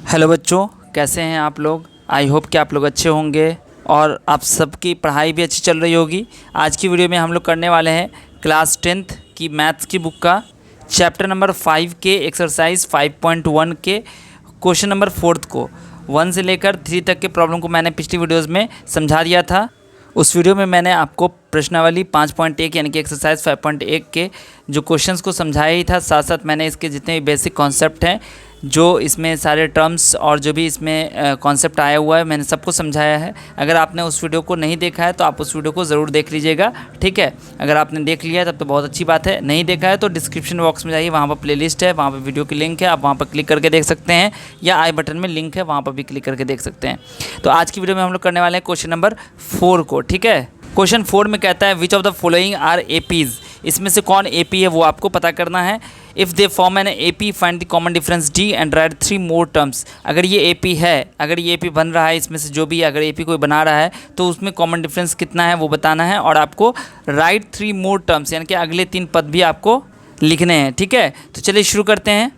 Hello बच्चों, कैसे हैं आप लोग। आई होप कि आप लोग अच्छे होंगे और आप सबकी पढ़ाई भी अच्छी चल रही होगी। आज की वीडियो में हम लोग करने वाले हैं क्लास 10th की मैथ्स की बुक का चैप्टर नंबर 5 के एक्सरसाइज 5.1 के क्वेश्चन नंबर 4 को 1 से लेकर 3 तक के प्रॉब्लम को मैंने पिछली वीडियोज़ में समझा दिया था। उस वीडियो में मैंने आपको प्रश्नावली 5.1 यानी कि एक्सरसाइज 5.1 के जो क्वेश्चंस को समझाया ही था, साथ साथ मैंने इसके जितने भी बेसिक कॉन्सेप्ट हैं, जो इसमें सारे टर्म्स और जो भी इसमें कॉन्सेप्ट आया हुआ है, मैंने सबको समझाया है। अगर आपने उस वीडियो को नहीं देखा है तो आप उस वीडियो को ज़रूर देख लीजिएगा, ठीक है। अगर आपने देख लिया है तब तो बहुत अच्छी बात है, नहीं देखा है तो डिस्क्रिप्शन बॉक्स में जाइए, वहाँ पर प्लेलिस्ट है, वहाँ पर वीडियो की लिंक है, आप वहाँ पर क्लिक करके देख सकते हैं, या आई बटन में लिंक है, वहाँ पर भी क्लिक करके देख सकते हैं। तो आज की वीडियो में हम लोग करने वाले हैं क्वेश्चन नंबर 4 को, ठीक है। क्वेश्चन 4 में कहता है which of the following are APs, इसमें से कौन एपी है वो आपको पता करना है। If they form an AP find the common difference D and right 3 more terms. अगर ये एपी है, अगर ये एपी बन रहा है, इसमें से जो भी अगर एपी कोई बना रहा है तो उसमें कॉमन डिफरेंस कितना है वो बताना है, और आपको राइट 3 मोर टर्म्स यानी कि अगले 3 पद भी आपको लिखने हैं, ठीक है। तो चलिए शुरू करते हैं।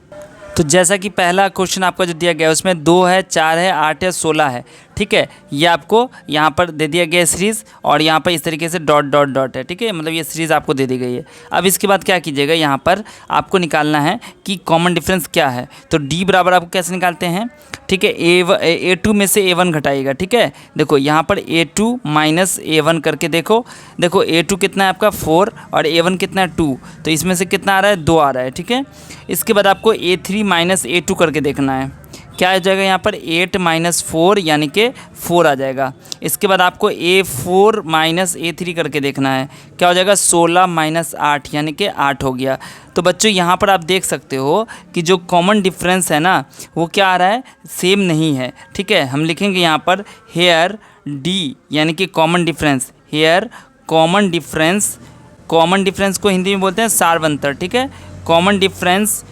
तो जैसा कि पहला क्वेश्चन आपका जो दिया गया है उसमें 2 है, 4 है, 8 है, 16 है, ठीक है। ये आपको यहाँ पर दे दिया गया सीरीज़, और यहाँ पर इस तरीके से डॉट डॉट डॉट है, ठीक है, मतलब ये सीरीज़ आपको दे दी गई है। अब इसके बाद क्या कीजिएगा, यहाँ पर आपको निकालना है कि कॉमन डिफरेंस क्या है। तो डी बराबर आपको कैसे निकालते हैं, ठीक है, A2 में से A1 घटाइएगा, ठीक है। देखो यहाँ पर A2 माइनस A1 करके देखो A2 कितना है आपका 4 और A1 कितना है 2, तो इसमें से कितना आ रहा है 2 आ रहा है, ठीक है। इसके बाद आपको A3 माइनस A2 करके देखना है, क्या आ जाएगा यहाँ पर 8 माइनस 4 यानी कि 4 आ जाएगा। इसके बाद आपको A4 माइनस A3 करके देखना है, क्या हो जाएगा 16 माइनस 8 यानी कि 8 हो गया। तो बच्चों यहाँ पर आप देख सकते हो कि जो कॉमन डिफरेंस है ना वो क्या आ रहा है, सेम नहीं है, ठीक है। हम लिखेंगे यहाँ पर हेयर डी यानी कि common difference, here common difference को हिंदी में बोलते हैं सारवंतर, ठीक है। Common difference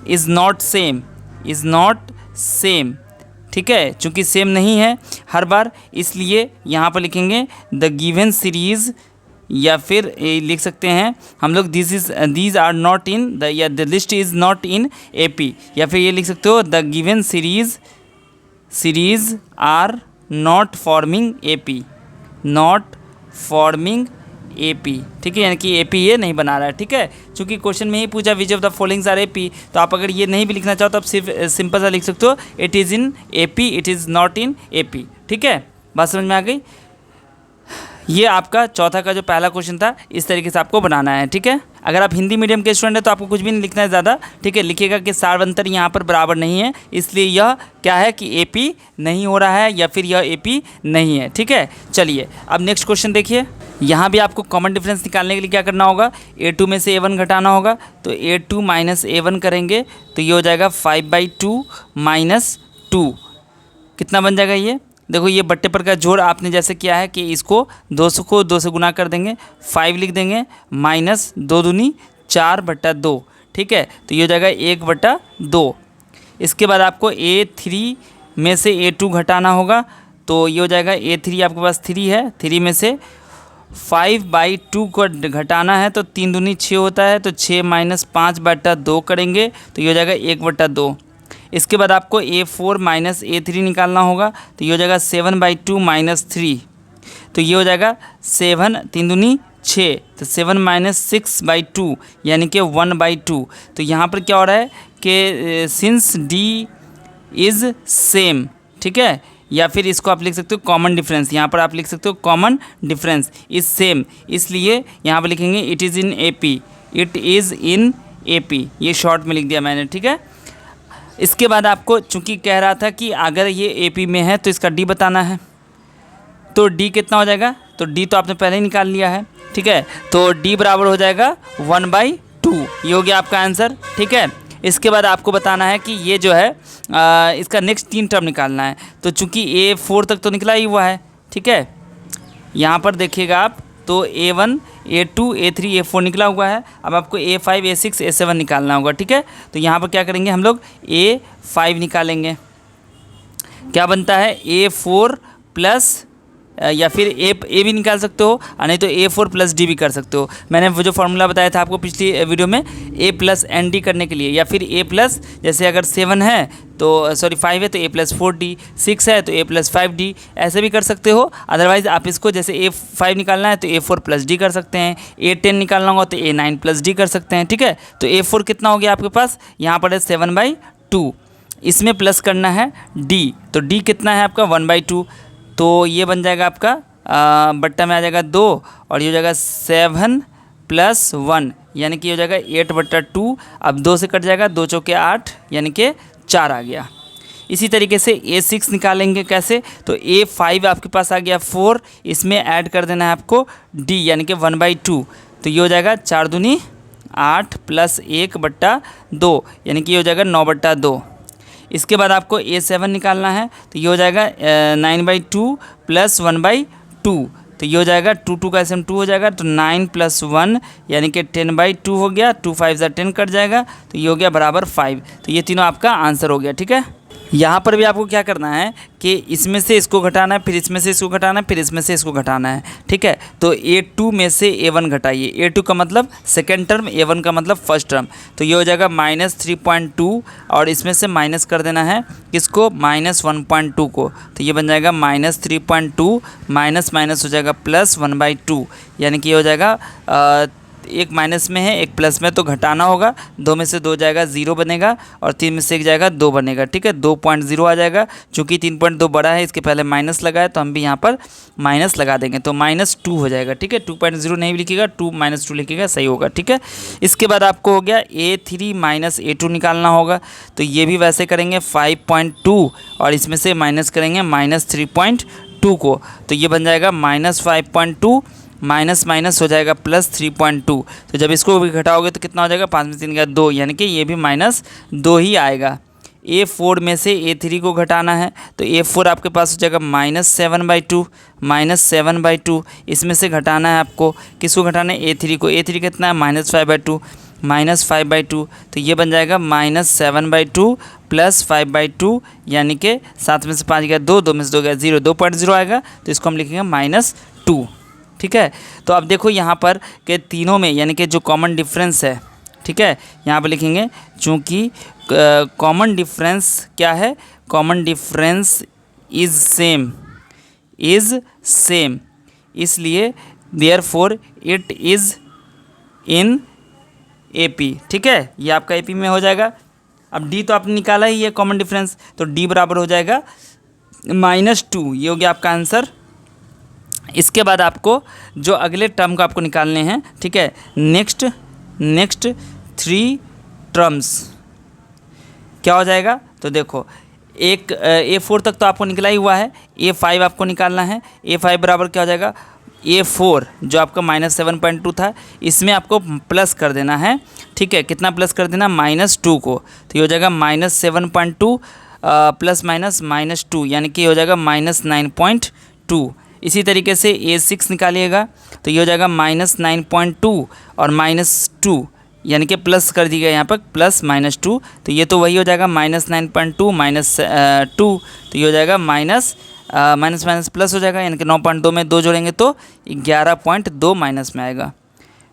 is not same, ठीक है, चूँकि सेम नहीं है हर बार, इसलिए यहाँ पर लिखेंगे द गिवन सीरीज़, या फिर लिख सकते हैं हम लोग these are not in the, या the list is not in AP, या फिर ये लिख सकते हो the given series are not forming AP, ठीक है, यानी कि एपी ये नहीं बना रहा है, ठीक है। चूँकि क्वेश्चन में ही पूछा which of the followings are AP, तो आप अगर ये नहीं भी लिखना चाहो तो आप सिर्फ सिंपल सा लिख सकते हो it is in AP, it is not in AP, ठीक है। बात समझ में आ गई। ये आपका चौथा का जो पहला क्वेश्चन था, इस तरीके से आपको बनाना है, ठीक है। अगर आप हिंदी मीडियम के स्टूडेंट हैं तो आपको कुछ भी नहीं लिखना है ज़्यादा, ठीक है। लिखिएगा कि सारवंतर यहाँ पर बराबर नहीं है, इसलिए यह क्या है कि एपी नहीं हो रहा है, या फिर यह एपी नहीं है, ठीक है। चलिए अब नेक्स्ट क्वेश्चन देखिए। यहाँ भी आपको कॉमन डिफरेंस निकालने के लिए क्या करना होगा, A2 में से A1 घटाना होगा, तो A2 माइनस A1 करेंगे तो ये हो जाएगा 5/2 माइनस 2, कितना बन जाएगा ये, देखो ये बट्टे पर का जोड़ आपने जैसे किया है कि इसको 200 को 2 से गुना कर देंगे, 5 लिख देंगे, माइनस 2 दूनी 4/2, ठीक है, तो ये हो जाएगा 1/2। इसके बाद आपको A3 में से A2 घटाना होगा, तो ये हो जाएगा A3 आपके पास 3 है, 3 में से 5/2 को घटाना है तो 3 दूनी 6 होता है, तो 6 माइनस 5/2 करेंगे तो ये हो जाएगा 1/2। इसके बाद आपको A4 माइनस A3 निकालना होगा, तो ये हो जाएगा 7/2 माइनस 3, तो ये हो जाएगा 7, 3 दूनी 6, तो 7 माइनस 6/2 यानी कि 1/2। तो यहाँ पर क्या हो रहा है कि सिंस D इज़ सेम, ठीक है, या फिर इसको आप लिख सकते हो कॉमन डिफरेंस, यहाँ पर आप लिख सकते हो कॉमन डिफरेंस इज़ सेम, इसलिए यहाँ पर लिखेंगे इट इज़ इन एपी, ये शॉर्ट में लिख दिया मैंने, ठीक है। इसके बाद आपको चूंकि कह रहा था कि अगर ये एपी में है तो इसका डी बताना है, तो डी कितना हो जाएगा, तो डी तो आपने पहले ही निकाल लिया है, ठीक है, तो डी बराबर हो जाएगा 1/2, ये हो गया आपका आंसर, ठीक है। इसके बाद आपको बताना है कि ये जो है इसका नेक्स्ट 3 टर्म निकालना है, तो चूंकि A4 तक तो निकला ही हुआ है, ठीक है, यहाँ पर देखिएगा आप, तो A1 A2 A3 A4 निकला हुआ है, अब आपको A5 A6 A7 निकालना होगा, ठीक है। तो यहाँ पर क्या करेंगे हम लोग A5 निकालेंगे, क्या बनता है A4 प्लस या फिर ए भी निकाल सकते हो, और नहीं तो A4 प्लस डी भी कर सकते हो। मैंने वो जो फॉर्मूला बताया था आपको पिछली वीडियो में, A प्लस एन डी करने के लिए, या फिर A प्लस, जैसे अगर 7 है तो सॉरी 5 है तो A प्लस 4D, 6 है तो A प्लस 5D, ऐसे भी कर सकते हो। अदरवाइज़ आप इसको जैसे A5 निकालना है तो A4 प्लस डी कर सकते हैं, A10 निकालना होगा तो A9 प्लस डी कर सकते हैं, ठीक है। तो A4 कितना हो गया आपके पास, यहाँ पर है 7/2, इसमें प्लस करना है D, तो D कितना है आपका 1/2, तो ये बन जाएगा आपका बट्टा में आ जाएगा 2, और ये हो जाएगा 7 + 1, यानी कि हो जाएगा 8/2। अब 2 से कट जाएगा, 2 चौके 8, यानी कि 4 आ गया। इसी तरीके से A6 निकालेंगे कैसे, तो A5 आपके पास आ गया 4, इसमें ऐड कर देना है आपको D, यानी कि 1/2, तो ये हो जाएगा 4 दूनी 8 + 1/2, यानी कि ये हो जाएगा 9/2। इसके बाद आपको A7 निकालना है, तो ये हो जाएगा 9/2 + 1/2, तो ये हो जाएगा 2 2 का ऐसे 2 हो जाएगा, तो 9 + 1 यानी कि 10/2 हो गया, 2 5 10 कट जाएगा, तो ये हो गया बराबर 5। तो ये तीनों आपका आंसर हो गया, ठीक है। यहाँ पर भी आपको क्या करना है कि इसमें से इसको घटाना है, फिर इसमें से इसको घटाना है, फिर इसमें से इसको घटाना है, ठीक है। तो A2 में से A1 घटाइए, A2 का मतलब सेकेंड टर्म, A1 का मतलब फर्स्ट टर्म, तो ये हो जाएगा -3.2, और इसमें से माइनस कर देना है किसको, -1.2 को, तो ये बन जाएगा -3.2 माइनस माइनस हो जाएगा +1/2, यानी कि ये हो जाएगा एक माइनस में है एक प्लस में, तो घटाना होगा, 2 में से 2 जाएगा 0 बनेगा, और 3 में से 1 जाएगा 2 बनेगा, ठीक है। 2.0 आ जाएगा, चूँकि 3.2 बड़ा है, इसके पहले माइनस लगा है, तो हम भी यहाँ पर माइनस लगा देंगे, तो -2 हो जाएगा, ठीक है। 2.0 नहीं लिखिएगा, 2 - 2 लिखिएगा, सही होगा, ठीक है। इसके बाद आपको हो गया A3 - A2 निकालना होगा, तो ये भी वैसे करेंगे 5.2, और इसमें से माइनस करेंगे -3.2 को, तो ये बन जाएगा -5.2 माइनस माइनस हो जाएगा +3.2, तो जब इसको भी घटाओगे तो कितना हो जाएगा, 5 में 3 का 2, यानी कि ये भी -2 ही आएगा। A4 में से A3 को घटाना है, तो A4 आपके पास हो जाएगा -7/2, इसमें से घटाना है आपको, किसको घटाना है, A3 को। A3 कितना है, -5/2, तो ये बन जाएगा -7/2 + 5/2, यानी कि 7 में से 5 गया 2, 2 में से 2 गया 0, 2.0 आएगा, तो इसको हम लिखेंगे -2, ठीक है। तो अब देखो यहाँ पर के तीनों में, यानी कि जो कॉमन डिफरेंस है, ठीक है, यहाँ पर लिखेंगे, चूँकि कॉमन डिफरेंस क्या है, कॉमन डिफरेंस इज़ सेम, इसलिए therefore it is in AP, ठीक है, ये आपका AP में हो जाएगा। अब D तो आपने निकाला ही है कॉमन डिफरेंस, तो D बराबर हो जाएगा -2, ये हो गया आपका आंसर। इसके बाद आपको जो अगले टर्म को आपको निकालने हैं, ठीक है, नेक्स्ट 3 टर्म्स क्या हो जाएगा, तो देखो एक A4 तक तो आपको निकला ही हुआ है, A5 आपको निकालना है। A5 बराबर क्या हो जाएगा, A4 जो आपका -7.2 था, इसमें आपको प्लस कर देना है, ठीक है, कितना प्लस कर देना, -2 को, तो ये हो जाएगा -7.2 ± -2, यानी कि हो जाएगा -9.2। इसी तरीके से A6 निकालिएगा, तो ये हो जाएगा -9.2 और -2, यानी कि प्लस कर दिया यहाँ पर +-2, तो ये तो वही हो जाएगा -9.2 - 2, तो ये हो जाएगा माइनस माइनस प्लस हो जाएगा, यानी कि 9.2 में 2 जोड़ेंगे तो 11.2 माइनस में आएगा।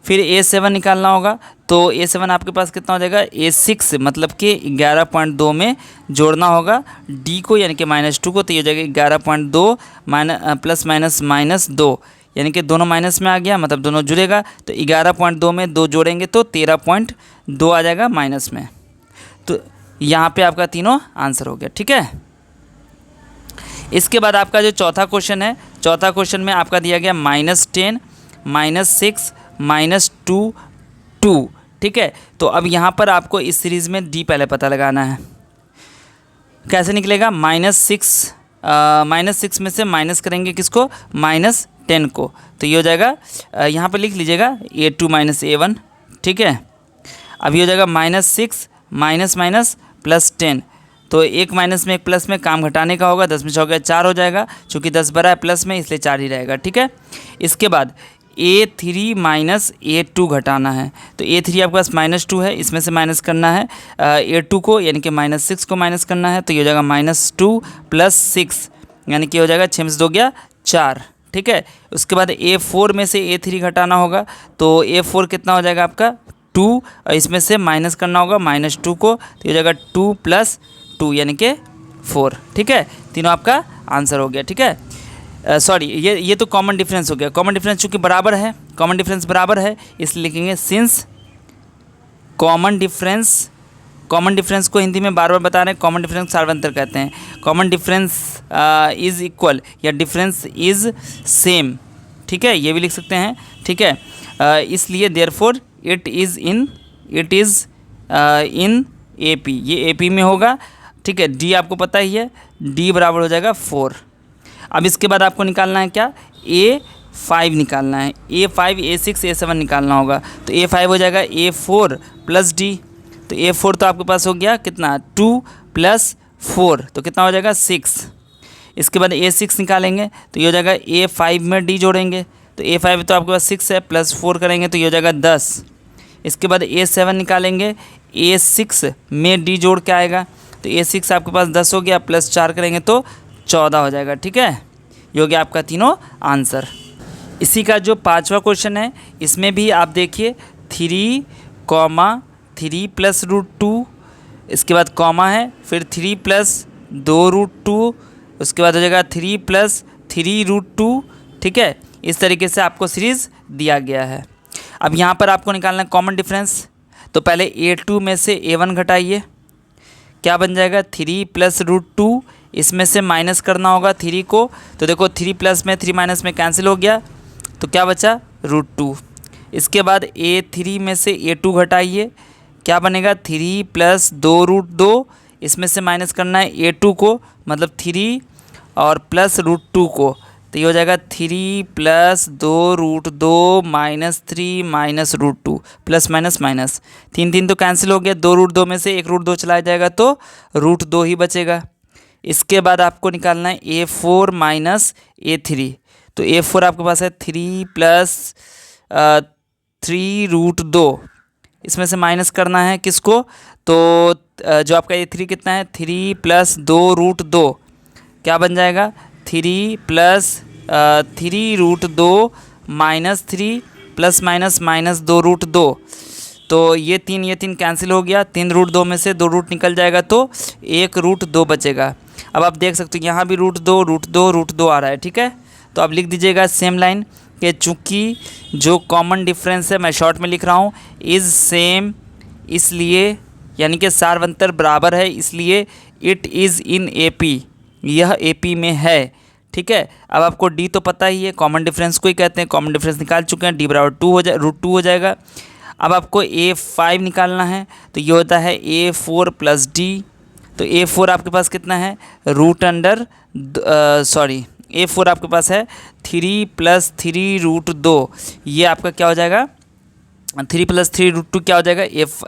फिर A7 निकालना होगा, तो A7 आपके पास कितना हो जाएगा, A6 मतलब कि 11.2 में जोड़ना होगा D को, यानी कि -2 को, तो ये हो जाएगा 11.2 ±-2, यानी कि दोनों माइनस में आ गया, मतलब दोनों जुड़ेगा, तो 11.2 में 2 जोड़ेंगे तो 13.2 आ जाएगा माइनस में। तो यहाँ पे आपका तीनों आंसर हो गया, ठीक है। इसके बाद आपका जो चौथा क्वेश्चन है, चौथा क्वेश्चन में आपका दिया गया -10 -6 -2 2, ठीक है। तो अब यहाँ पर आपको इस सीरीज़ में D पहले पता लगाना है, कैसे निकलेगा, -6 में से माइनस करेंगे किसको, -10 को, तो ये हो जाएगा, यहाँ पर लिख लीजिएगा A2 - A1, ठीक है। अब ये हो जाएगा -6 माइनस +10, तो एक माइनस में एक प्लस में काम घटाने का होगा, 10 में 6 हो गया 4 हो जाएगा, चूँकि 10 बड़ा है प्लस में, इसलिए 4 ही रहेगा, ठीक है। इसके बाद A3 - A2 घटाना है, तो A3 आपके पास -2 है, इसमें से माइनस करना है A2 को, यानी कि -6 को माइनस करना है, तो ये हो जाएगा -2 + 6, यानी कि हो जाएगा 6 में से 2 गया 4, ठीक है। उसके बाद A4 में से A3 घटाना होगा, तो A4 कितना हो जाएगा आपका 2, और इसमें से माइनस करना होगा -2 को, तो ये हो जाएगा 2 + 2 यानी कि 4, ठीक है। तीनों आपका आंसर हो गया, ठीक है। सॉरी, ये तो कॉमन डिफरेंस हो गया। कॉमन डिफरेंस चूँकि बराबर है, कॉमन डिफरेंस बराबर है, इसलिए लिखेंगे सिंस कॉमन डिफरेंस को हिंदी में बार बार बता रहे हैं, कॉमन डिफरेंस सार्वंतर कहते हैं। कॉमन डिफरेंस इज़ इक्वल या डिफरेंस इज़ सेम, ठीक है, ये भी लिख सकते हैं, ठीक है। इसलिए therefore it is in AP, ये AP में होगा, ठीक है। D आपको पता ही है, D बराबर हो जाएगा 4। अब इसके बाद आपको निकालना है क्या, A5 निकालना है। A5, A6, A7 निकालना होगा, तो A5 हो जाएगा A4 + D, तो A4 तो आपके पास हो गया कितना 2 + 4, तो कितना हो जाएगा 6। इसके बाद A6 निकालेंगे, तो ये हो जाएगा A5 में D जोड़ेंगे, तो A5 तो आपके पास 6 है, +4 करेंगे तो ये हो जाएगा 10। इसके बाद A7 निकालेंगे, A6 में D जोड़ के आएगा, तो A6 आपके पास 10 हो गया, +4 करेंगे तो 14 हो जाएगा, ठीक है। ये हो गया आपका तीनों आंसर। इसी का जो 5वां क्वेश्चन है, इसमें भी आप देखिए 3, 3 + √2, इसके बाद कॉमा है, फिर 3 + 2√2, उसके बाद हो जाएगा 3 + 3√2, ठीक है। इस तरीके से आपको सीरीज़ दिया गया है। अब यहाँ पर आपको निकालना है कॉमन डिफरेंस, तो पहले A2 में से A1 घटाइए, क्या बन जाएगा 3 + √2, इसमें से माइनस करना होगा 3 को, तो देखो 3 प्लस में 3 माइनस में कैंसिल हो गया, तो क्या बचा √2। इसके बाद A3 में से A2 घटाइए, क्या बनेगा 3 + 2√2, इसमें से माइनस करना है A2 को, मतलब 3 और प्लस √2 को, तो ये हो जाएगा 3 + 2√2 - 3 - √2, प्लस माइनस माइनस, 3 3 तो कैंसिल हो गया, 2√2 में से 1 √2 चला जाएगा तो √2 ही बचेगा। इसके बाद आपको निकालना है A4 - A3, तो A4 आपके पास है 3 + 3√2, इसमें से माइनस करना है किसको, तो जो आपका A3 कितना है 3 + 2√2, क्या बन जाएगा 3 + 3√2 - 3 प्लस माइनस -2√2, तो ये 3 कैंसिल हो गया, 3√2 में से 2 रूट निकल जाएगा तो 1√2 बचेगा। अब आप देख सकते हो यहाँ भी √2 आ रहा है, ठीक है। तो आप लिख दीजिएगा सेम लाइन कि चूँकि जो कॉमन डिफरेंस है मैं शॉर्ट में लिख रहा हूँ इज़ सेम, इसलिए यानी कि सार्वंतर बराबर है, इसलिए इट इज़ इन AP, यह AP में है, ठीक है। अब आपको D तो पता ही है, कॉमन डिफरेंस को ही कहते हैं, कॉमन डिफरेंस निकाल चुके हैं, D बराबर √2 हो जाएगा। अब आपको A5 निकालना है, तो ये होता है A4 + D, तो A4 आपके पास कितना है A4 आपके पास है 3 + 3√2, ये आपका क्या हो जाएगा 3 + 3√2 क्या हो जाएगा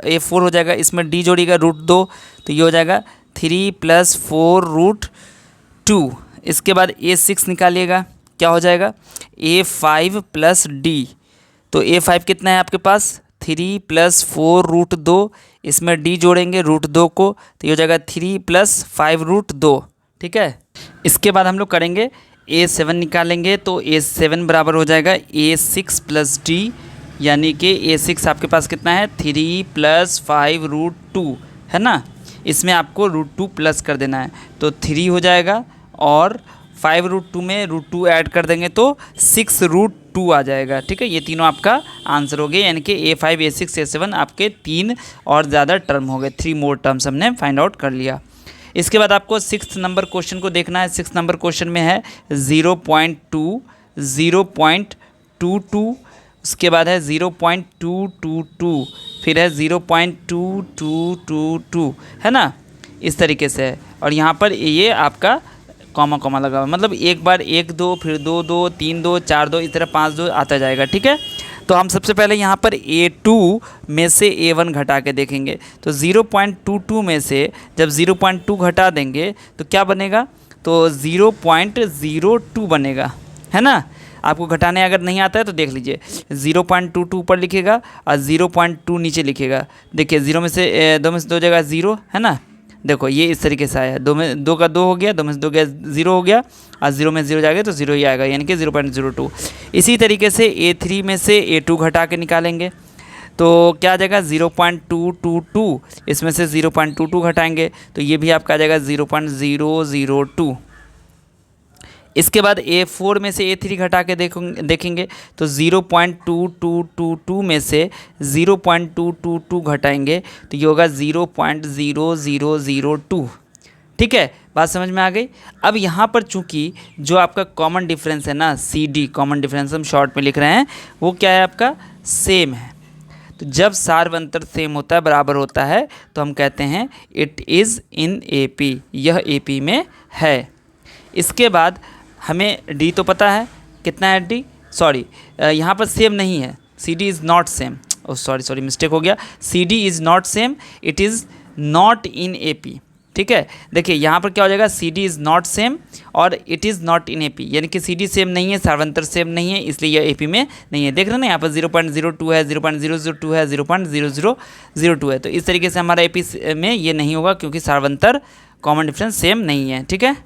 A4 हो जाएगा, इसमें D जोड़िएगा √2, तो ये हो जाएगा 3 + 4√2। इसके बाद A6 निकालिएगा, क्या हो जाएगा A5 + D, तो A5 कितना है आपके पास 3 + 4√2, इसमें D जोड़ेंगे √2 को, तो ये हो जाएगा 3 + 5√2, ठीक है। इसके बाद हम लोग करेंगे A7 निकालेंगे, तो A7 बराबर हो जाएगा A6 + D, यानी कि A6 आपके पास कितना है 3 + 5√2 है ना, इसमें आपको √2 प्लस कर देना है, तो 3 हो जाएगा और 5√2 में √2 ऐड कर देंगे तो 6√2 आ जाएगा, ठीक है। ये तीनों आपका आंसर हो गए, यानी कि A5, A6, A7 आपके 3 और ज़्यादा टर्म हो गए, 3 मोर टर्म्स हमने फाइंड आउट कर लिया। इसके बाद आपको 6 नंबर क्वेश्चन को देखना है। 6 नंबर क्वेश्चन में है 0.2, 0.22, उसके बाद है 0.222, फिर है 0.2222, है ना, इस तरीके से है। और यहाँ पर ये आपका कॉमा लगा हुआ, मतलब एक बार 1 2 फिर 2 2 3 2 4 2 इस तरह 5 2 आता जाएगा, ठीक है। तो हम सबसे पहले यहाँ पर A2 में से A1 घटा के देखेंगे, तो 0.22 में से जब 0.2 घटा देंगे तो क्या बनेगा, तो 0.02 बनेगा, है ना। आपको घटाने अगर नहीं आता है तो देख लीजिए, 0.22 ऊपर लिखेगा और 0.2 नीचे लिखेगा। देखिए 2 में से 2 हो जाएगा 0, है ना, देखो ये इस तरीके से आया, 2 में 2 का 2 हो गया, 2 में से 2 गया 0 हो गया, और 0 में 0 जाएगा तो 0 ही आएगा, यानी कि 0.02। इसी तरीके से A3 में से A2 घटा के निकालेंगे तो क्या आ जाएगा 0.222, इसमें से 0.22 घटाएंगे तो ये भी आपका आ जाएगा 0.002। इसके बाद A4 में से A3 घटा के देखेंगे तो 0.2222 में से 0.222 घटाएंगे तो ये होगा 0.0002। ठीक है, बात समझ में आ गई। अब यहाँ पर चूंकि जो आपका कॉमन डिफरेंस है ना, CD कॉमन डिफरेंस हम शॉर्ट में लिख रहे हैं, वो क्या है आपका सेम है। तो जब सार्वंतर सेम होता है, बराबर होता है, तो हम कहते हैं इट इज़ इन AP, यह AP में है। इसके बाद हमें D तो पता है कितना है D, सॉरी यहाँ पर सेम नहीं है, CD is not same, oh sorry mistake हो गया, CD is not same, it is not in AP। ठीक है, देखिए यहाँ पर क्या हो जाएगा, CD इज़ नॉट सेम और it is not in AP, यानी कि CD सेम नहीं है, सार्वंतर सेम नहीं है, इसलिए यह AP में नहीं है। देख रहे हैं ना, यहाँ पर 0.02 है, 0.002 है, 0.0002 है, तो इस तरीके से हमारा AP में ये नहीं होगा क्योंकि सार्वंतर कॉमन डिफरेंस सेम नहीं है। ठीक है,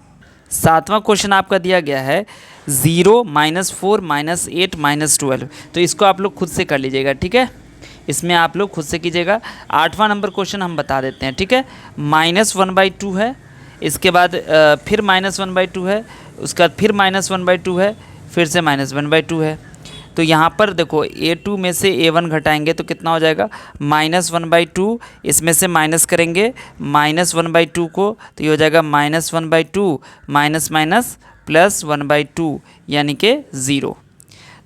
7वां क्वेश्चन आपका दिया गया है 0, -4, -8, -12, तो इसको आप लोग खुद से कर लीजिएगा। ठीक है, इसमें आप लोग खुद से कीजिएगा। 8वां नंबर क्वेश्चन हम बता देते हैं। ठीक है, -1/2 है, इसके बाद फिर -1/2 है, उसके बाद फिर -1/2 है, फिर से -1/2 है। तो यहाँ पर देखो A2 में से A1 घटाएंगे तो कितना हो जाएगा, -1/2, इसमें से माइनस करेंगे -1/2 को, तो ये हो जाएगा -1/2 माइनस +1/2 यानी कि 0।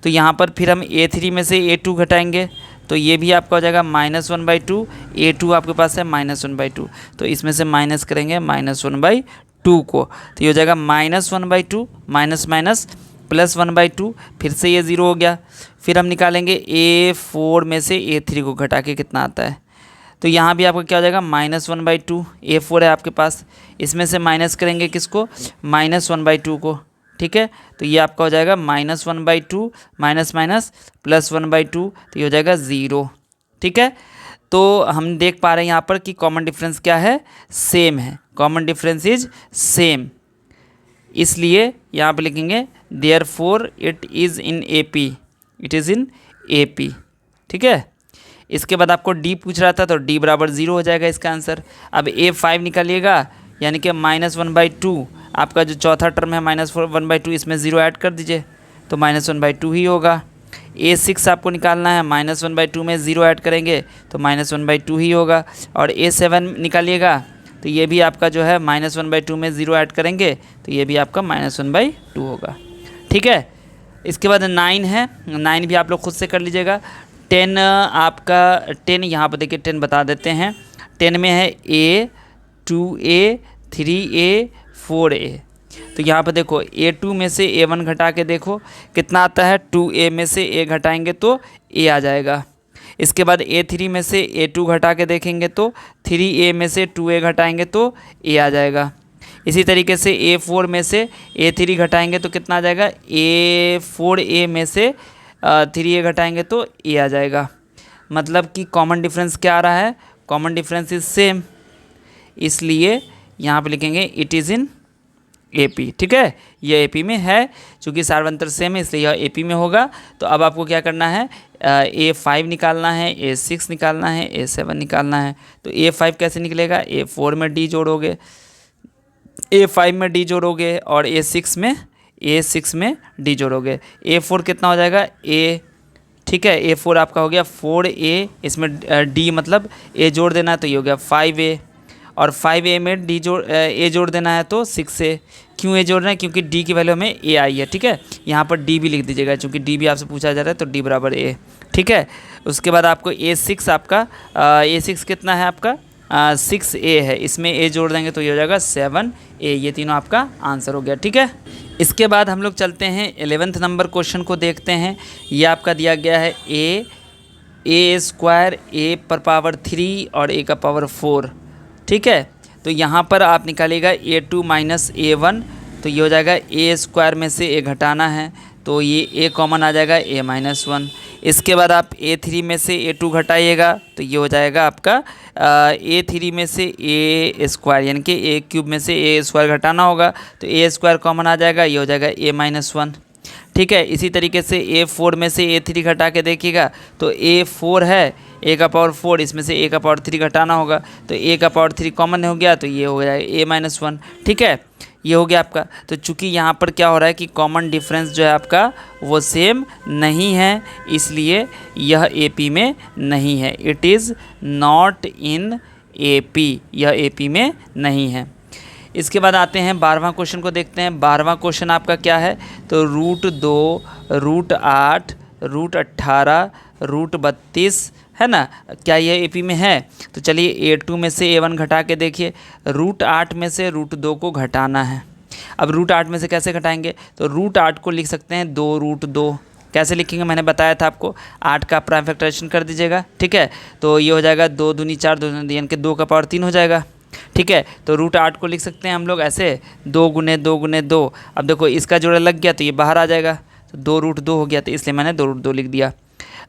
तो यहाँ पर फिर हम A3 में से A2 घटाएंगे तो ये भी आपका हो जाएगा -1/2, A2 आपके पास है -1/2, तो इसमें से माइनस करेंगे -1/2 को, तो ये हो जाएगा -1/2 माइनस +1/2, फिर से ये 0 हो गया। फिर हम निकालेंगे A4 में से A3 को घटा के कितना आता है, तो यहाँ भी आपका क्या हो जाएगा -1/2, A4 है आपके पास, इसमें से माइनस करेंगे किसको, -1/2 को। ठीक है, तो ये आपका हो जाएगा -1/2 माइनस +1/2, तो ये हो जाएगा 0। ठीक है, तो हम देख पा रहे हैं यहाँ पर कि कॉमन डिफरेंस क्या है, सेम है, कॉमन डिफरेंस इज सेम, इसलिए यहाँ पे लिखेंगे therefore it is in AP, it is in AP। ठीक है, इसके बाद आपको D पूछ रहा था तो D बराबर 0 हो जाएगा इसका आंसर। अब A5 निकालिएगा, यानी कि -1/2, आपका जो चौथा टर्म है -1/2, इसमें 0 ऐड कर दीजिए तो -1/2 ही होगा। A6 आपको निकालना है, -1/2 में 0 ऐड करेंगे तो -1/2 ही होगा। और A7 निकालिएगा तो ये भी आपका जो है -1/2 में 0 ऐड करेंगे तो ये भी आपका -1/2 होगा। ठीक है, इसके बाद 9 है, 9 भी आप लोग खुद से कर लीजिएगा। 10 आपका 10 यहाँ पर देखिए 10 बता देते हैं। 10 में है A, 2A, 3A, 4A, तो यहाँ पर देखो A2 में से A1 घटा के देखो कितना आता है, 2A में से A घटाएंगे तो A आ जाएगा। इसके बाद A3 में से A2 घटा के देखेंगे तो 3A में से 2A घटाएंगे तो A आ जाएगा। इसी तरीके से A4 में से A3 घटाएंगे तो कितना आ जाएगा, A4A में से 3A घटाएंगे तो A आ जाएगा। मतलब कि कॉमन डिफरेंस क्या आ रहा है, कॉमन डिफरेंस इज सेम, इसलिए यहाँ पे लिखेंगे इट इज़ इन AP। ठीक है, ये AP में है, चूँकि सार्वंतर सेम है इसलिए यह AP में होगा। तो अब आपको क्या करना है, A5 निकालना है, A6 निकालना है, A7 निकालना है। तो A5 कैसे निकलेगा, A4 में D जोड़ोगे, A5 में D जोड़ोगे और A6 में D जोड़ोगे। A4 कितना हो जाएगा A, ठीक है, A4 आपका हो गया 4A, इसमें D मतलब A जोड़ देना है तो ये हो गया 5A, और 5A में A जोड़ देना है तो 6A। क्यों A जोड़ रहे हैं, क्योंकि D की वैल्यू में A आई है। ठीक है, यहाँ पर D भी लिख दीजिएगा क्योंकि D भी आपसे पूछा जा रहा है तो D बराबर A। ठीक है, उसके बाद आपको A6 आपका A6 कितना है आपका 6A है, इसमें A जोड़ देंगे तो ये हो जाएगा 7A। ये तीनों आपका आंसर हो गया। ठीक है, इसके बाद हम लोग चलते हैं 11th नंबर क्वेश्चन को देखते हैं। ये आपका दिया गया है A स्क्वायर A पर पावर 3 और A का पावर 4। ठीक है, तो यहाँ पर आप निकालिएगा A2 माइनस A1, तो ये हो जाएगा A स्क्वायर में से A घटाना है तो ये A कॉमन आ जाएगा A-1। इसके बाद आप A3 में से A2 घटाइएगा तो ये हो जाएगा आपका A3 में से A स्क्वायर, यानी कि A³ में से A स्क्वायर घटाना होगा तो A स्क्वायर कॉमन आ जाएगा, ये हो जाएगा A-1। ठीक है, इसी तरीके से A4 में से A3 घटा के देखिएगा तो A4 है A⁴, इसमें से A⁴ घटाना होगा तो A⁴ कॉमन हो गया तो ये हो जाएगा A-1। ठीक है, ये हो गया आपका। तो चूंकि यहाँ पर क्या हो रहा है कि कॉमन डिफरेंस जो है आपका वो सेम नहीं है, इसलिए यह AP में नहीं है। It is not in AP, यह AP में नहीं है। इसके बाद आते हैं 12वां क्वेश्चन को देखते हैं। 12वां क्वेश्चन आपका क्या है, तो √2, √8, √18, √32 है ना, क्या यह AP में है? तो चलिए A2 में से A1 घटा के देखिए। √8 में से √2 को घटाना है। अब √8 में से कैसे घटाएंगे, तो √8 को लिख सकते हैं 2√2। कैसे लिखेंगे मैंने बताया था आपको, 8 का प्राइम फैक्टराइजेशन कर दीजिएगा। ठीक है, तो ये हो जाएगा 2 दूनी 4, 2 यानी कि 2 का पावर 3 हो जाएगा। ठीक है, तो √8 को लिख सकते हैं हम लोग ऐसे 2 गुने 2 गुने 2। अब देखो इसका जोड़ा लग गया तो ये बाहर आ जाएगा, तो 2√2 हो गया, तो इसलिए मैंने 2√2 लिख दिया।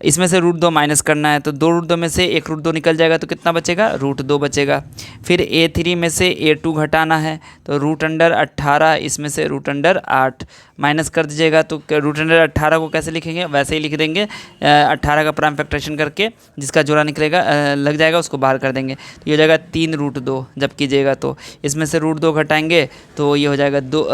इसमें से √2 माइनस करना है तो 2√2 में से 1√2 निकल जाएगा तो कितना बचेगा, √2 बचेगा। फिर A3 में से A2 घटाना है तो √18, इसमें से √8 माइनस कर दीजिएगा। तो √18 को कैसे लिखेंगे, वैसे ही लिख देंगे 18 का प्राइम फैक्टराइजेशन करके, जिसका जोड़ा निकलेगा लग जाएगा उसको बाहर कर देंगे तो ये हो जाएगा 3√2 जब कीजिएगा तो। इसमें से √2 घटाएंगे तो ये हो जाएगा 2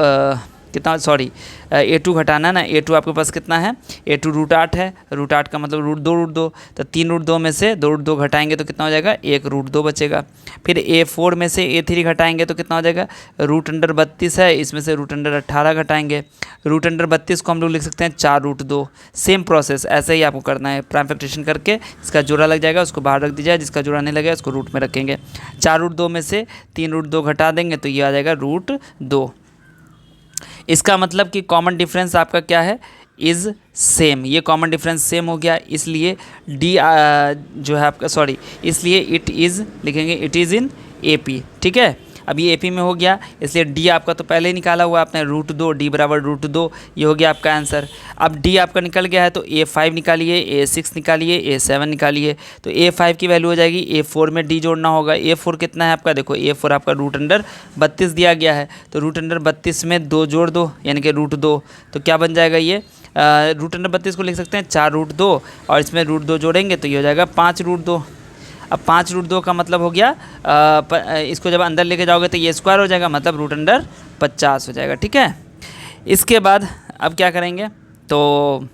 कितना, सॉरी A2 घटाना ना, A2 आपके पास कितना है, A2 √8 है, √8 का मतलब √2, तो 3√2 में से 2√2 घटाएंगे तो कितना हो जाएगा, 1√2 बचेगा। फिर A4 में से A3 घटाएंगे तो कितना हो जाएगा, √32 है, इसमें से √18 घटाएंगे। √32 को हम लोग लिख सकते हैं 4√2। सेम प्रोसेस ऐसे ही आपको करना है, प्राइम फैक्टराइजेशन करके इसका जोड़ा लग जाएगा उसको बाहर रख दीजिए, जिसका जोड़ा नहीं लगेगा उसको रूट में रखेंगे। 4√2 में से 3√2 घटा देंगे तो ये आ जाएगा √2। इसका मतलब कि कॉमन डिफरेंस आपका क्या है, इज़ सेम। ये कॉमन डिफरेंस सेम हो गया, इसलिए D जो है आपका, सॉरी, इसलिए इट इज़ लिखेंगे, इट इज़ इन AP। ठीक है, अब ये AP में हो गया, इसलिए D आपका तो पहले ही निकाला हुआ आपने √2, D बराबर √2, ये हो गया आपका आंसर। अब D आपका निकल गया है तो A5 निकालिए, A6 निकालिए, A7 निकालिए। तो A5 की वैल्यू हो जाएगी, A4 में D जोड़ना होगा। A4 कितना है आपका, देखो A4 आपका √32 दिया गया है, तो √32 में 2 जोड़ दो यानी कि √2, तो क्या बन जाएगा ये, √32 को लिख सकते हैं 4√2 और इसमें √2 जोड़ेंगे तो ये हो जाएगा 5√2। अब 5√2 का मतलब हो गया इसको जब अंदर लेके जाओगे तो ये स्क्वायर हो जाएगा, मतलब √50 हो जाएगा। ठीक है, इसके बाद अब क्या करेंगे, तो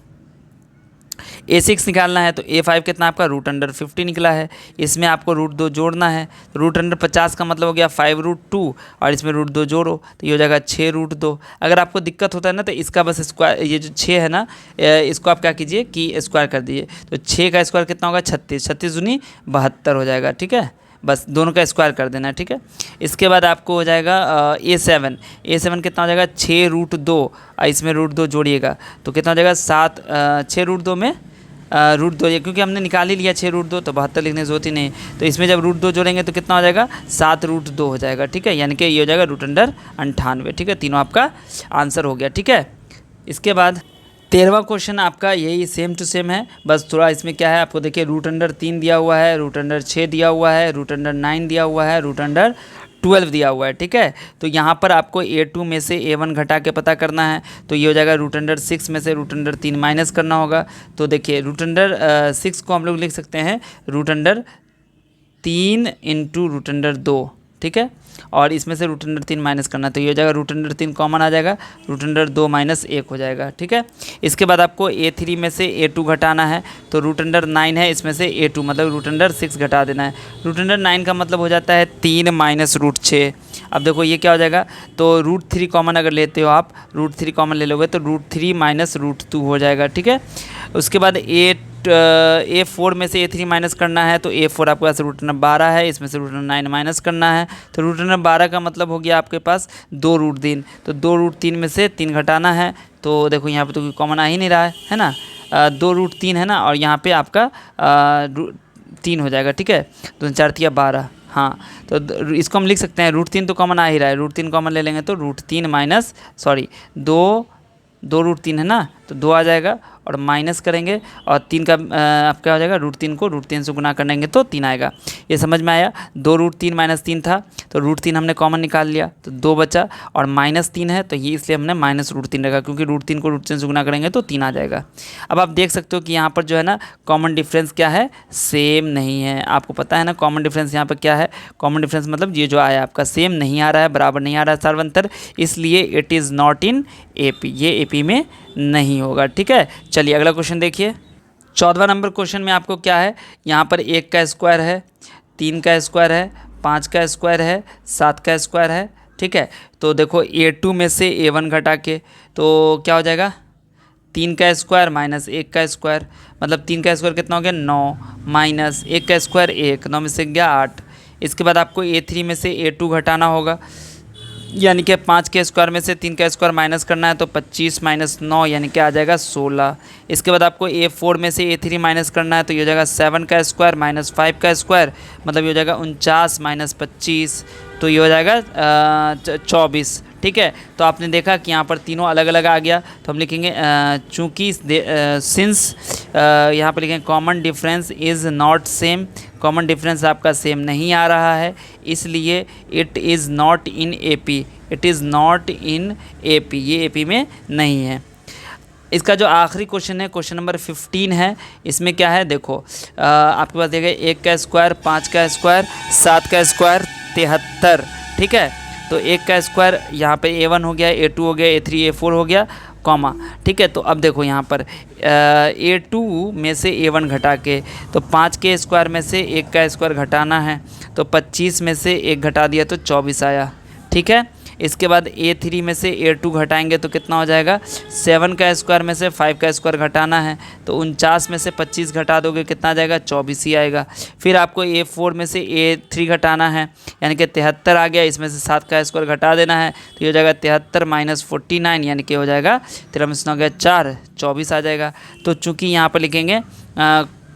A6 निकालना है तो A5 कितना आपका √50 निकला है, इसमें आपको √2 जोड़ना है। √50 का मतलब हो गया 5√2 और इसमें √2 जोड़ो तो ये हो जाएगा 6√2। अगर आपको दिक्कत होता है ना तो इसका बस स्क्वायर, ये जो 6 है ना इसको आप क्या कीजिए कि स्क्वायर कर दीजिए, तो 6 का स्क्वायर कितना होगा, 36, 36 दूनी 72 हो जाएगा। ठीक है, बस दोनों का स्क्वायर कर देना है। ठीक है, इसके बाद आपको हो जाएगा A7 कितना हो जाएगा, 6√2 और इसमें √2 जोड़िएगा तो कितना हो जाएगा 7, 6√2 में √2, क्योंकि हमने निकाल ही लिया 6√2 तो 72 लिखने की जरूरत ही नहीं, तो इसमें जब √2 जोड़ेंगे तो कितना हो जाएगा, 7√2 हो जाएगा। ठीक है, यानी कि ये हो जाएगा √98। ठीक है, तीनों आपका आंसर हो गया। ठीक है, इसके बाद 13वां क्वेश्चन आपका यही सेम टू सेम है, बस थोड़ा इसमें क्या है आपको देखिए, √3 दिया हुआ है, √6 दिया हुआ है, √9 दिया हुआ है, √12 दिया हुआ है। ठीक है, तो यहाँ पर आपको A2 में से A1 घटा के पता करना है, तो ये हो जाएगा √6 में से √3 माइनस करना होगा। तो देखिए √6 को हम लोग लिख सकते हैं √3 इंटू √2। ठीक है, और इसमें से √3 माइनस करना, तो ये हो जाएगा √3 कॉमन आ जाएगा, √2 माइनस 1 हो जाएगा। ठीक है, इसके बाद आपको A3 में से A2 घटाना है, तो √9 है, इसमें से A2 मतलब √6 घटा देना है। √9 का मतलब हो जाता है 3 माइनस √6। अब देखो ये क्या हो जाएगा, तो √3 कॉमन अगर लेते हो आप, √3 कॉमन ले लोगे तो √3 माइनस √2 हो जाएगा। ठीक है, उसके बाद A4 में से A3 माइनस करना है, तो A4 आपके पास √12 है, इसमें से √9 माइनस करना है, तो √12 का मतलब हो गया आपके पास 2√3, तो 2√3 में से 3 घटाना है, तो देखो यहाँ पे तो कोई कॉमन आ ही नहीं रहा है ना, 2√3 है ना, और यहाँ पे आपका 3 हो जाएगा। ठीक है, तो 4 × 12, हाँ, तो इसको हम लिख सकते हैं, √3 तो कॉमन आ ही रहा है, √3 कॉमन ले लेंगे तो √3 माइनस, सॉरी 2 √3 है ना, तो तो 2 आ जाएगा, और माइनस करेंगे और 3 का आप क्या हो जाएगा, √3 को √3 से गुना करेंगे तो 3 आएगा। ये समझ में आया। 2√3 - 3 था तो √3 हमने कॉमन निकाल लिया तो 2 बचा, और -3 है तो ये इसलिए हमने -√3 रखा, क्योंकि √3 को √3 से गुना करेंगे तो 3 आ जाएगा। अब आप देख सकते हो कि यहाँ पर जो है ना कॉमन डिफरेंस क्या है, सेम नहीं है। आपको पता है ना कॉमन डिफरेंस यहाँ पर क्या है, कॉमन डिफरेंस मतलब ये जो आया आपका सेम नहीं आ रहा है, बराबर नहीं आ रहा है सार्वंतर, इसलिए it is not in AP, ये AP में नहीं होगा। ठीक है, चलिए अगला क्वेश्चन देखिए। 14वां नंबर क्वेश्चन में आपको क्या है, यहाँ पर 1 का स्क्वायर है, 3 का स्क्वायर है, 5 का स्क्वायर है, 7 का स्क्वायर है। ठीक है, तो देखो A2 में से A1 घटा के तो क्या हो जाएगा, 3 का स्क्वायर माइनस 1 का स्क्वायर, मतलब 3 का स्क्वायर कितना हो गया 9, माइनस 1 का स्क्वायर 1, 9 में से गया 8। इसके बाद आपको A3 में से A2 घटाना होगा, यानी कि 5 के स्क्वायर में से 3 का स्क्वायर माइनस करना है तो 25 - 9 यानी कि आ जाएगा 16। इसके बाद आपको A4 में से A3 माइनस करना है तो ये हो जाएगा 7 का स्क्वायर माइनस 5 का स्क्वायर, मतलब ये हो जाएगा 49 - 25, तो ये हो जाएगा 24। ठीक है, तो आपने देखा कि यहाँ पर तीनों अलग अलग आ गया, तो हम लिखेंगे चूँकि सिंस यहाँ पर लिखेंगे common difference is not same, common difference आपका सेम नहीं आ रहा है, इसलिए it is not in AP, it is not in AP, ये AP में नहीं है। इसका जो आखिरी क्वेश्चन है, क्वेश्चन नंबर 15 है, इसमें क्या है देखो, आपके पास देखिए 1 का स्क्वायर, 5 का स्क्वायर, 7 का स्क्वायर 73। ठीक है, तो 1 का स्क्वायर यहाँ पे A1 हो गया, A2 हो गया, A3 A4 हो गया, कॉमा। ठीक है, तो अब देखो यहाँ पर A2 में से A1 घटा के, तो 5 के स्क्वायर में से 1 का स्क्वायर घटाना है, तो 25 में से 1 घटा दिया तो 24 आया। ठीक है, इसके बाद A3 में से A2 घटाएंगे तो कितना हो जाएगा, 7 का स्क्वायर में से 5 का स्क्वायर घटाना है, तो 49 में से 25 घटा दोगे कितना आ जाएगा, 24 ही आएगा। फिर आपको A4 में से A3 घटाना है, यानी कि 73 आ गया, इसमें से 7 का स्क्वायर घटा देना है तो ये हो जाएगा 73 - 49, यानी कि हो जाएगा 13 में से हो गया 4, 24 आ जाएगा। तो चूँकि यहाँ पर लिखेंगे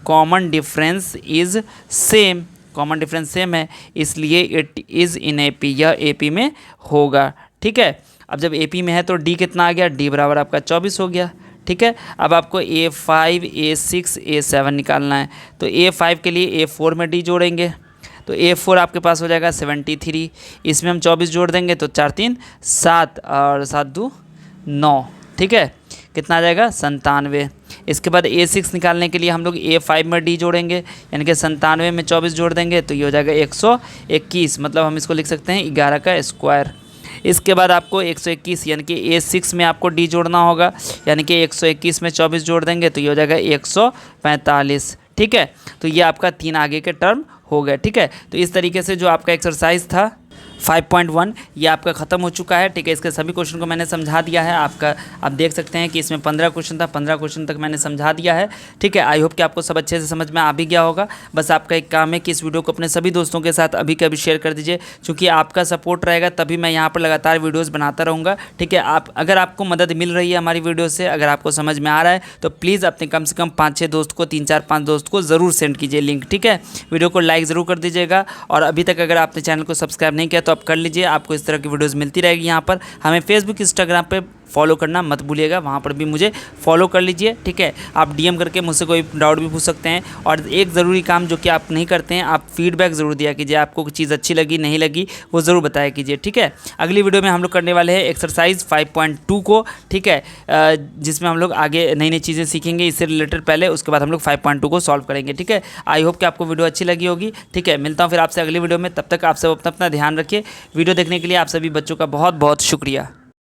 common difference is same, common difference same है, इसलिए इट इज़ इन AP, यह AP में होगा। ठीक है, अब जब AP में है तो D कितना आ गया, D बराबर आपका 24 हो गया। ठीक है, अब आपको A5, A6, A7 निकालना है, तो A5 के लिए A4 में D जोड़ेंगे, तो A4 आपके पास हो जाएगा 73, इसमें हम 24 जोड़ देंगे तो 4 - 3 = 7 और 7 - 2 = 9। ठीक है, कितना आ जाएगा 97। इसके बाद A6 निकालने के लिए हम लोग A5 में D जोड़ेंगे, यानी कि 97 में 24 जोड़ देंगे तो ये हो जाएगा 121, मतलब हम इसको लिख सकते हैं 11 का स्क्वायर। इसके बाद आपको 121 यानी कि A6 में आपको D जोड़ना होगा, यानी कि 121 में 24 जोड़ देंगे तो ये हो जाएगा 145। ठीक है, तो ये आपका 3 आगे के टर्म हो गए। ठीक है, तो इस तरीके से जो आपका एक्सरसाइज था 5.1 ये आपका ख़त्म हो चुका है। ठीक है, इसके सभी क्वेश्चन को मैंने समझा दिया है आपका, आप देख सकते हैं कि इसमें 15 क्वेश्चन था, 15 क्वेश्चन तक मैंने समझा दिया है। ठीक है, आई होप कि आपको सब अच्छे से समझ में आ भी गया होगा। बस आपका एक काम है कि इस वीडियो को अपने सभी दोस्तों के साथ अभी के अभी शेयर कर दीजिए, क्योंकि आपका सपोर्ट रहेगा तभी मैं यहाँ पर लगातार वीडियोज़ बनाता रहूँगा। ठीक है, अगर आपको मदद मिल रही है हमारी वीडियो से, अगर आपको समझ में आ रहा है तो प्लीज़ अपने कम से कम 5-6 दोस्त को, 3-4-5 दोस्त को ज़रूर सेंड कीजिए लिंक। ठीक है, वीडियो को लाइक ज़रूर कर दीजिएगा, और अभी तक अगर आपने चैनल को सब्सक्राइब नहीं किया तो आप कर लीजिए, आपको इस तरह की वीडियोस मिलती रहेगी। यहाँ पर हमें फेसबुक, इंस्टाग्राम पे फॉलो करना मत भूलिएगा, वहाँ पर भी मुझे फॉलो कर लीजिए। ठीक है, आप DM करके मुझसे कोई डाउट भी पूछ सकते हैं। और एक ज़रूरी काम जो कि आप नहीं करते हैं, आप फीडबैक ज़रूर दिया कीजिए, आपको कोई चीज़ अच्छी लगी नहीं लगी वो ज़रूर बताया कीजिए। ठीक है, अगली वीडियो में हम लोग करने वाले हैं एक्सरसाइज 5.2 को। ठीक है, जिसमें हम लोग आगे नई नई चीज़ें सीखेंगे इससे रिलेटेड पहले, उसके बाद हम लोग 5.2 को सॉल्व करेंगे। ठीक है, आई होप कि आपको वीडियो अच्छी लगी होगी। ठीक है, मिलता हूँ फिर आपसे अगली वीडियो में, तब तक आप सब अपना ध्यान रखिए। वीडियो देखने के लिए आप सभी बच्चों का बहुत बहुत शुक्रिया।